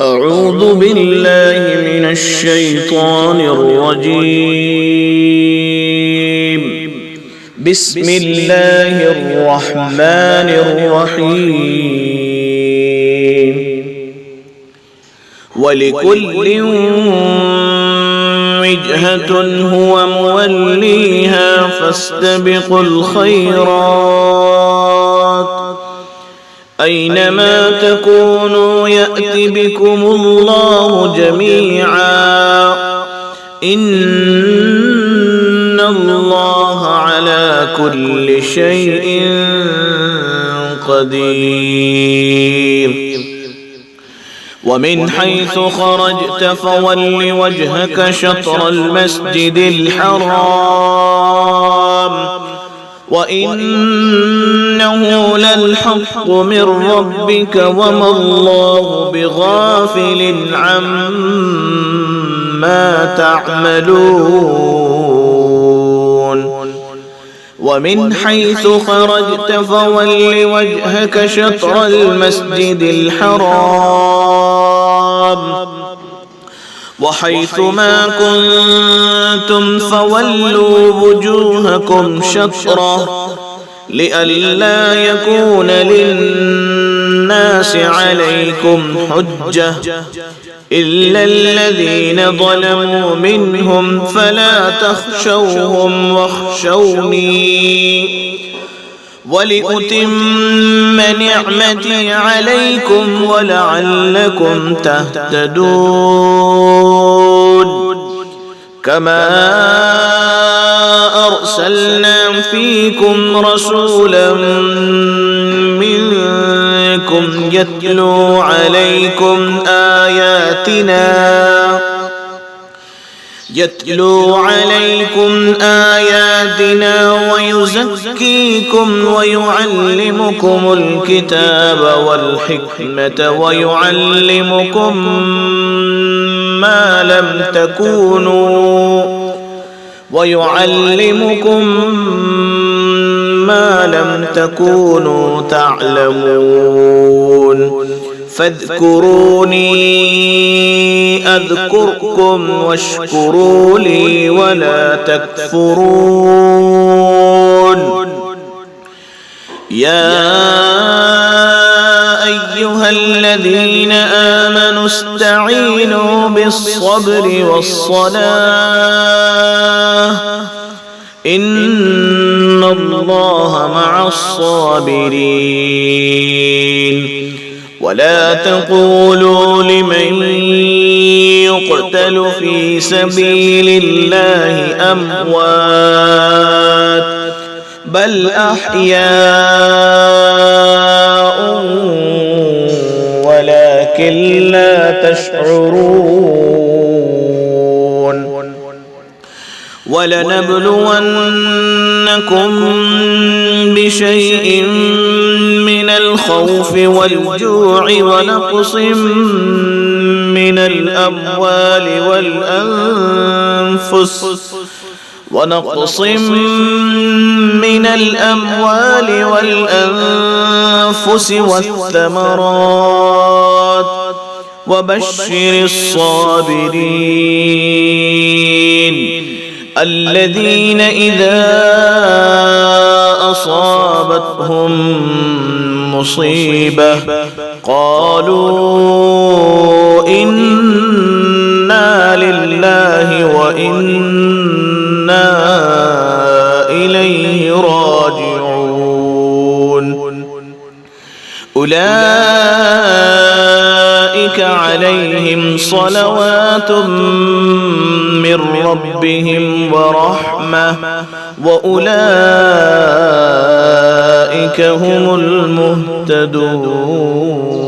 أعوذ بالله من الشيطان الرجيم. بسم الله الرحمن الرحيم. ولكل وجهة هو موليها فاستبقوا الخيرات أينما تكونوا يأت بكم الله جميعا إن الله على كل شيء قدير. ومن حيث خرجت فول وجهك شطر المسجد الحرام وإنه للحق من ربك وما الله بغافل عما تعملون. ومن حيث خرجت فول وجهك شطر المسجد الحرام وحيث ما كنتم فولوا وجوهكم شطره لئلا يكون للناس عليكم حجة إلا الذين ظلموا منهم فلا تخشوهم واخشوني ولأتم نعمتي عليكم ولعلكم تهتدون. كما أرسلنا فيكم رسولا منكم يتلو عليكم آياتنا ويزكيكم ويعلمكم الكتاب والحكمة ويعلمكم ما لم تكونوا تعلمون. فاذكروني أذكركم واشكروا لي ولا تكفرون. يا أيها الذين آمنوا استعينوا بالصبر والصلاة إن الله مع الصابرين. ولا تقولوا لمن يقتل في سبيل الله أموات بل أحياء ولكن لا تشعرون. ولنبلونكم بشيء من الخوف والجوع ونقص من الأموال والأنفس والثمرات وبشر الصابرين الذين إذا أصابتهم مصيبة قالوا إنا لله وإنا إليه راجعون. أولئك عليهم صلوات من ربهم ورحمة وأولئك هم المهتدون.